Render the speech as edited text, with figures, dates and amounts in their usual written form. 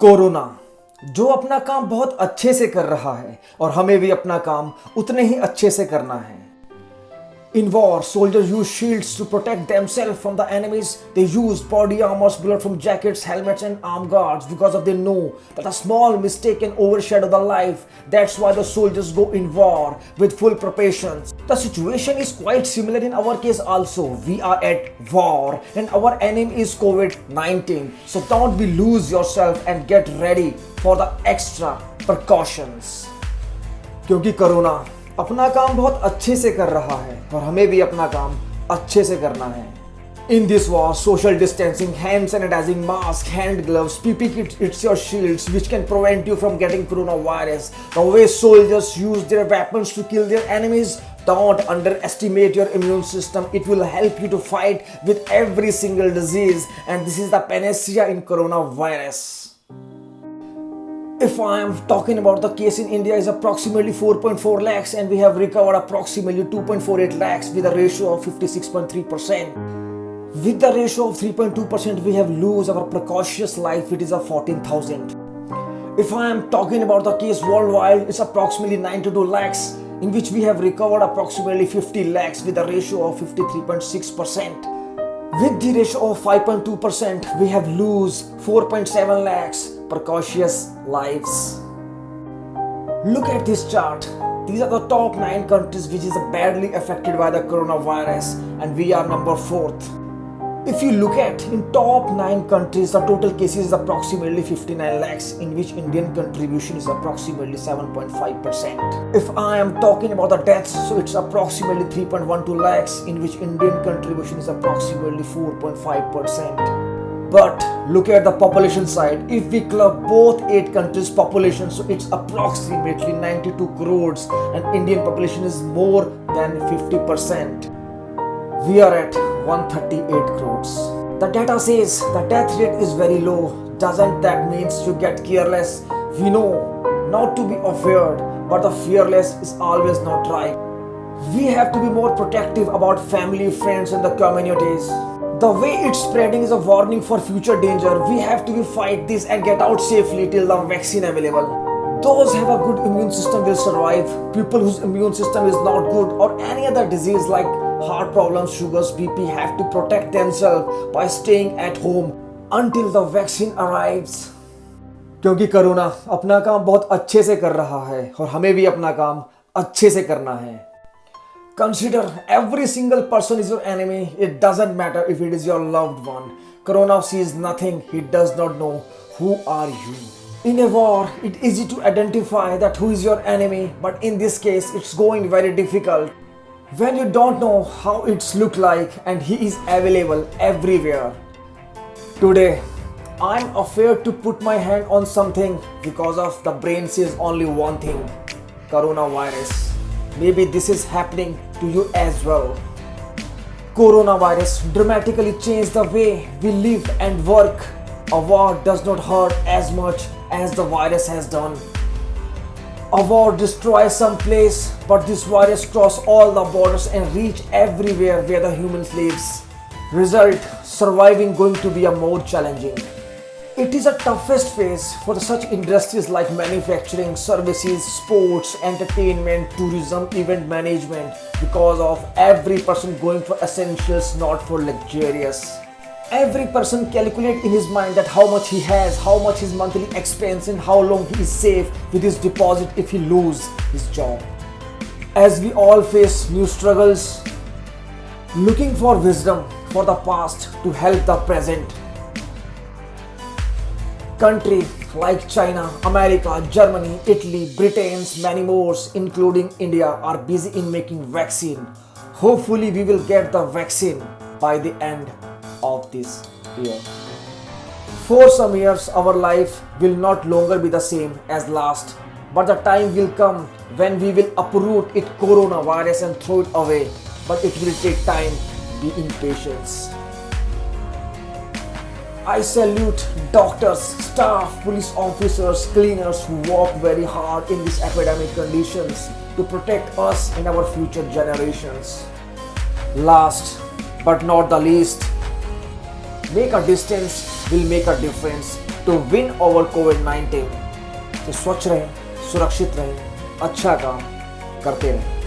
Corona जो अपना काम बहुत अच्छे से कर रहा है और हमें भी अपना काम उतने ही अच्छे से करना है। In war, soldiers use shields to protect themselves from the enemies. They use body armors built from jackets, helmets, and arm guards because of they know that a small mistake can overshadow the life. That's why the soldiers go in war with full preparations. The situation is quite similar in our case also. We are at war and our enemy is COVID-19. So don't be lose yourself and get ready for the extra precautions. क्योंकि corona अपना काम बहुत अच्छे से कर रहा है और हमें भी अपना काम अच्छे से करना है। In this war, social distancing, hand sanitizing, mask, hand gloves, PP kits, it's your shields which can prevent you from getting coronavirus. The way soldiers use their weapons to kill their enemies, don't underestimate your immune system. It will help you to fight with every single disease, and this is the panacea in coronavirus. If I am talking about the case in India is approximately 4.4 lakhs and we have recovered approximately 2.48 lakhs with a ratio of 56.3%. With the ratio of 3.2% we have lose our precautious life, it is a 14,000. If I am talking about the case worldwide, it's approximately 92 lakhs in which we have recovered approximately 50 lakhs with a ratio of 53.6%. With the ratio of 5.2%, we have lose 4.7 lakhs precautious lives. Look at this chart. These are the top 9 countries which is badly affected by the coronavirus and we are number 4th. If you look at in top 9 countries, the total cases is approximately 59 lakhs in which Indian contribution is approximately 7.5%. If I am talking about the deaths, so it's approximately 3.12 lakhs in which Indian contribution is approximately 4.5%. But look at the population side. If we club both 8 countries' population, so it's approximately 92 crores and Indian population is more than 50%. We are at 138 crores. The data says the death rate is very low. Doesn't that means you get careless? We know not to be afraid, but the fearless is always not right. We have to be more protective about family, friends and the communities. The way it's spreading is a warning for future danger. We have to fight this and get out safely till the vaccine available. Those have a good immune system will survive. People whose immune system is not good or any other disease like heart problems, sugars, BP have to protect themselves by staying at home until the vaccine arrives. क्योंकि corona अपना काम बहुत अच्छे से कर रहा है और हमें भी अपना काम अच्छे से करना है. Consider every single person is your enemy. It doesn't matter if it is your loved one. Corona sees nothing. He does not know who are you. In a war, it's easy to identify that who is your enemy, but in this case, it's going very difficult. When you don't know how it's look like and he is available everywhere. Today, I'm afraid to put my hand on something because of the brain says only one thing, coronavirus. Maybe this is happening to you as well. Coronavirus dramatically changed the way we live and work. A war does not hurt as much as the virus has done. A war destroys some place, but this virus crosses all the borders and reach everywhere where the humans lives. Result, surviving going to be a more challenging. It is a toughest phase for such industries like manufacturing, services, sports, entertainment, tourism, event management because of every person going for essentials, not for luxurious. Every person calculate in his mind that how much he has, how much his monthly expense and how long he is safe with his deposit if he lose his job. As we all face new struggles, looking for wisdom for the past to help the present. Countries like China, America, Germany, Italy, Britain, many more, including India, are busy in making vaccine. Hopefully, we will get the vaccine by the end of this year. For some years, our life will not longer be the same as last, but the time will come when we will uproot it coronavirus and throw it away. But it will take time. Be impatient. I salute doctors, staff, police officers, cleaners who work very hard in these epidemic conditions to protect us and our future generations. Last but not the least, make a distance will make a difference. to win over COVID-19. तो स्वच्छ रहें, सुरक्षित रहें, अच्छा काम करते रहें।